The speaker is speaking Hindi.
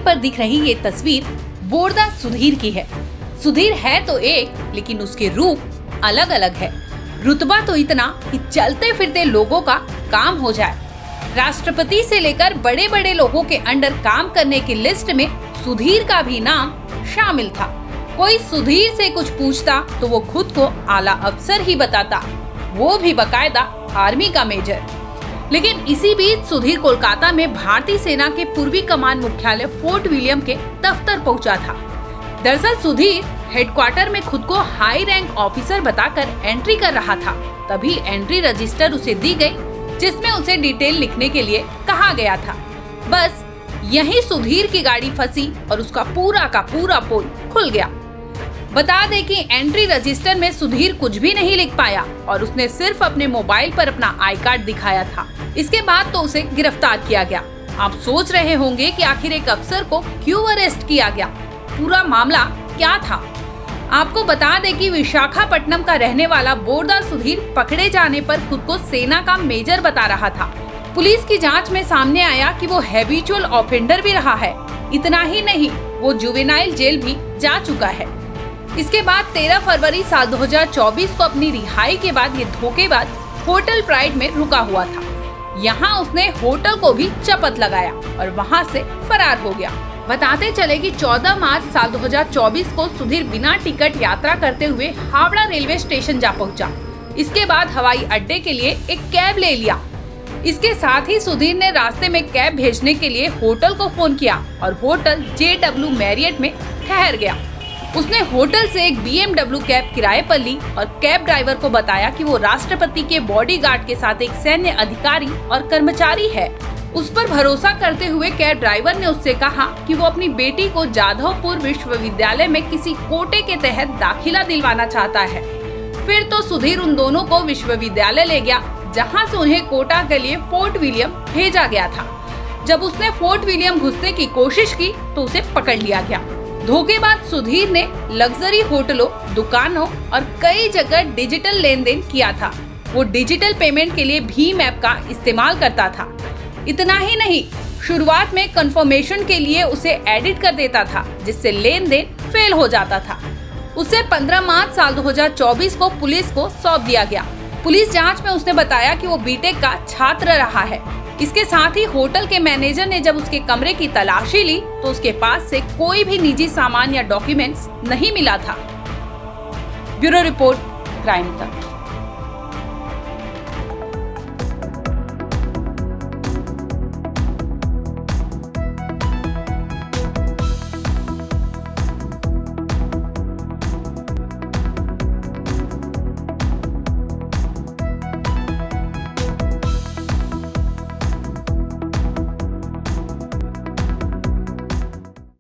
पर दिख रही ये तस्वीर बोरदा सुधीर की है। सुधीर है तो एक, लेकिन उसके रूप अलग अलग है। रुतबा तो इतना कि चलते फिरते लोगों का काम हो जाए। राष्ट्रपति से लेकर बड़े बड़े लोगों के अंडर काम करने की लिस्ट में सुधीर का भी नाम शामिल था। कोई सुधीर से कुछ पूछता तो वो खुद को आला अफसर ही बताता, वो भी बकायदा आर्मी का मेजर। लेकिन इसी बीच सुधीर कोलकाता में भारतीय सेना के पूर्वी कमान मुख्यालय फोर्ट विलियम के दफ्तर पहुंचा था। दरअसल सुधीर हेडक्वार्टर में खुद को हाई रैंक ऑफिसर बताकर एंट्री कर रहा था। तभी एंट्री रजिस्टर उसे दी गई, जिसमें उसे डिटेल लिखने के लिए कहा गया था। बस यहीं सुधीर की गाड़ी फंसी और उसका पूरा का पूरा पोल खुल गया। बता दें कि एंट्री रजिस्टर में सुधीर कुछ भी नहीं लिख पाया और उसने सिर्फ अपने मोबाइल पर अपना आई कार्ड दिखाया था। इसके बाद तो उसे गिरफ्तार किया गया। आप सोच रहे होंगे कि आखिर एक अफसर को क्यों अरेस्ट किया गया, पूरा मामला क्या था। आपको बता दें कि विशाखापट्टनम का रहने वाला बोरदा सुधीर पकड़े जाने पर खुद को सेना का मेजर बता रहा था। पुलिस की जांच में सामने आया कि वो हैबिचुअल ऑफेंडर भी रहा है। इतना ही नहीं, वो जुवेनाइल जेल भी जा चुका है। इसके बाद 13 फरवरी साल 2024 को अपनी रिहाई के बाद ये धोखेबाज होटल प्राइड में रुका हुआ था। यहाँ उसने होटल को भी चपत लगाया और वहाँ से फरार हो गया। बताते चले कि 14 मार्च साल 2024 को सुधीर बिना टिकट यात्रा करते हुए हावड़ा रेलवे स्टेशन जा पहुंचा। इसके बाद हवाई अड्डे के लिए एक कैब ले लिया। इसके साथ ही सुधीर ने रास्ते में कैब भेजने के लिए होटल को फोन किया और होटल JW मैरियट में ठहर गया। उसने होटल से एक BMW कैब किराए पर ली और कैब ड्राइवर को बताया कि वो राष्ट्रपति के बॉडीगार्ड के साथ एक सैन्य अधिकारी और कर्मचारी है। उस पर भरोसा करते हुए कैब ड्राइवर ने उससे कहा कि वो अपनी बेटी को जाधवपुर विश्वविद्यालय में किसी कोटे के तहत दाखिला दिलवाना चाहता है। फिर तो सुधीर उन दोनों को विश्वविद्यालय ले गया, जहाँ से उन्हें कोटा के लिए फोर्ट विलियम भेजा गया था। जब उसने फोर्ट विलियम घुसने की कोशिश की तो उसे पकड़ लिया गया। धोखेबाज सुधीर ने लग्जरी होटलों, दुकानों और कई जगह डिजिटल लेन देन किया था। वो डिजिटल पेमेंट के लिए भीम ऐप का इस्तेमाल करता था। इतना ही नहीं, शुरुआत में कंफर्मेशन के लिए उसे एडिट कर देता था, जिससे लेन देन फेल हो जाता था। उसे 15 मार्च साल 2024 को पुलिस को सौंप दिया गया। पुलिस जांच में उसने बताया कि वो बीटेक का छात्र रहा है। इसके साथ ही होटल के मैनेजर ने जब उसके कमरे की तलाशी ली तो उसके पास से कोई भी निजी सामान या डॉक्यूमेंट्स नहीं मिला था। ब्यूरो रिपोर्ट, क्राइम तक।